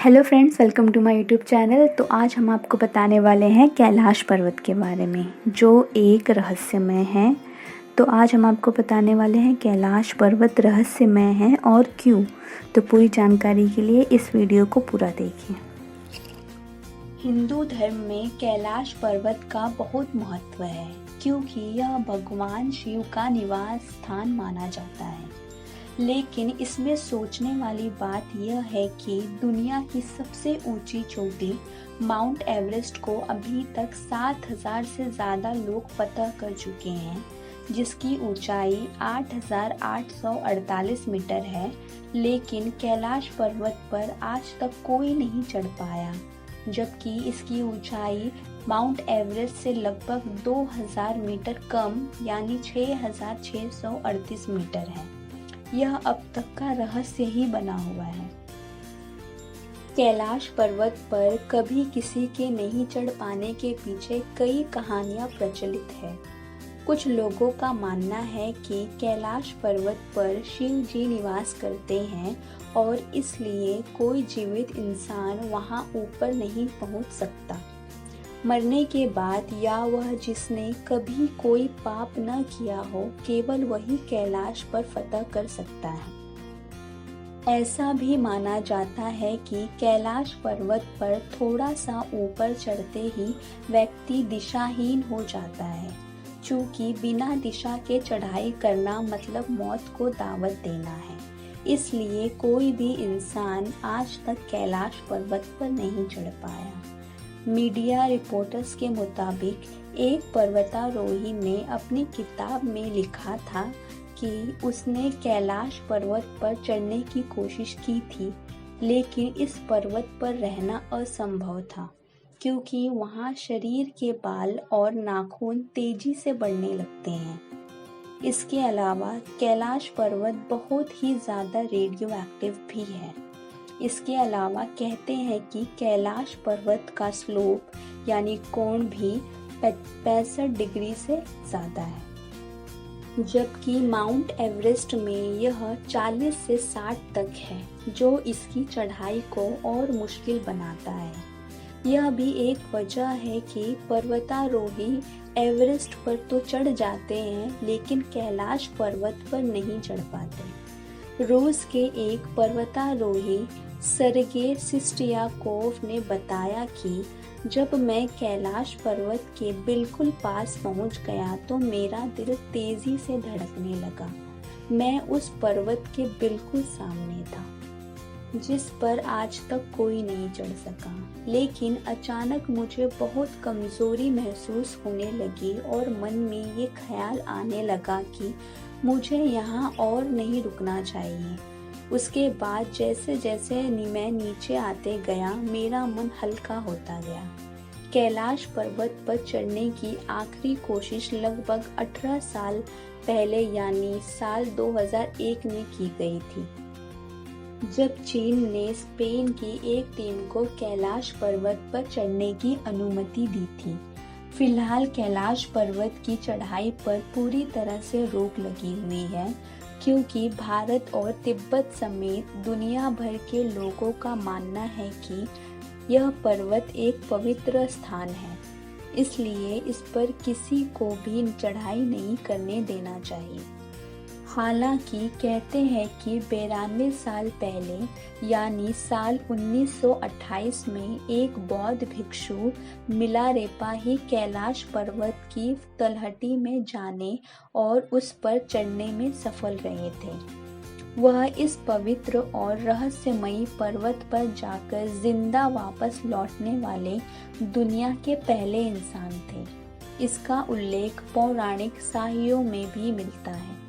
Hello friends, welcome to my YouTube channel. तो आज हम आपको बताने वाले हैं कैलाश पर्वत के बारे में, जो एक रहस्यमय है। तो आज हम आपको बताने वाले हैं कैलाश पर्वत रहस्यमय है और क्यों। तो पूरी जानकारी के लिए इस वीडियो को पूरा देखिए। हिंदू धर्म में कैलाश पर्वत का बहुत महत्व है, क्योंकि यह भगवान शिव का निवास स्थान माना जाता है। लेकिन इसमें सोचने वाली बात यह है कि दुनिया की सबसे ऊंची चोटी माउंट एवरेस्ट को अभी तक 7,000 से ज़्यादा लोग पता कर चुके हैं, जिसकी ऊंचाई 8,848 मीटर है। लेकिन कैलाश पर्वत पर आज तक कोई नहीं चढ़ पाया, जबकि इसकी ऊंचाई माउंट एवरेस्ट से लगभग 2,000 मीटर कम यानी 6,638 मीटर है। यह अब तक का रहस्य ही बना हुआ है। कैलाश पर्वत पर कभी किसी के नहीं चढ़ पाने के पीछे कई कहानियां प्रचलित है। कुछ लोगों का मानना है कि कैलाश पर्वत पर शिव जी निवास करते हैं और इसलिए कोई जीवित इंसान वहां ऊपर नहीं पहुंच सकता। मरने के बाद या वह जिसने कभी कोई पाप न किया हो, केवल वही कैलाश पर फतह कर सकता है। ऐसा भी माना जाता है कि कैलाश पर्वत पर थोड़ा सा ऊपर चढ़ते ही व्यक्ति दिशाहीन हो जाता है, चूँकि बिना दिशा के चढ़ाई करना मतलब मौत को दावत देना है। इसलिए कोई भी इंसान आज तक कैलाश पर्वत पर नहीं चढ़ पाया। मीडिया रिपोर्टर्स के मुताबिक एक पर्वतारोही ने अपनी किताब में लिखा था कि उसने कैलाश पर्वत पर चढ़ने की कोशिश की थी, लेकिन इस पर्वत पर रहना असंभव था, क्योंकि वहाँ शरीर के बाल और नाखून तेजी से बढ़ने लगते हैं। इसके अलावा कैलाश पर्वत बहुत ही ज़्यादा रेडियो एक्टिव भी है। इसके अलावा कहते हैं कि कैलाश पर्वत का स्लोप यानी कोण भी 65 डिग्री से ज़्यादा है, जबकि माउंट एवरेस्ट में यह 40 से 60 तक है, जो इसकी चढ़ाई को और मुश्किल बनाता है। यह भी एक वजह है कि पर्वतारोही एवरेस्ट पर तो चढ़ जाते हैं, लेकिन कैलाश पर्वत पर नहीं चढ़ पाते। रूस के एक पर्वतारोही सर्गे सिस्टियाकोव ने बताया कि जब मैं कैलाश पर्वत के बिल्कुल पास पहुंच गया तो मेरा दिल तेजी से धड़कने लगा। मैं उस पर्वत के बिल्कुल सामने था, जिस पर आज तक कोई नहीं चढ़ सका। लेकिन अचानक मुझे बहुत कमजोरी महसूस होने लगी और मन में ये ख्याल आने लगा कि मुझे यहाँ और नहीं रुकना चाहिए। उसके बाद जैसे जैसे मैं नीचे आते गया, मेरा मन हल्का होता गया। कैलाश पर्वत पर चढ़ने की आखिरी कोशिश लगभग 18 साल पहले यानी साल 2001 में की गई थी, जब चीन ने स्पेन की एक टीम को कैलाश पर्वत पर चढ़ने की अनुमति दी थी। फिलहाल कैलाश पर्वत की चढ़ाई पर पूरी तरह से रोक लगी हुई है, क्योंकि भारत और तिब्बत समेत दुनिया भर के लोगों का मानना है कि यह पर्वत एक पवित्र स्थान है, इसलिए इस पर किसी को भी चढ़ाई नहीं करने देना चाहिए। हालांकि कहते हैं कि 92 साल पहले यानी साल 1928 में एक बौद्ध भिक्षु मिलारेपा ही कैलाश पर्वत की तलहटी में जाने और उस पर चढ़ने में सफल रहे थे। वह इस पवित्र और रहस्यमयी पर्वत पर जाकर जिंदा वापस लौटने वाले दुनिया के पहले इंसान थे। इसका उल्लेख पौराणिक साहित्यों में भी मिलता है।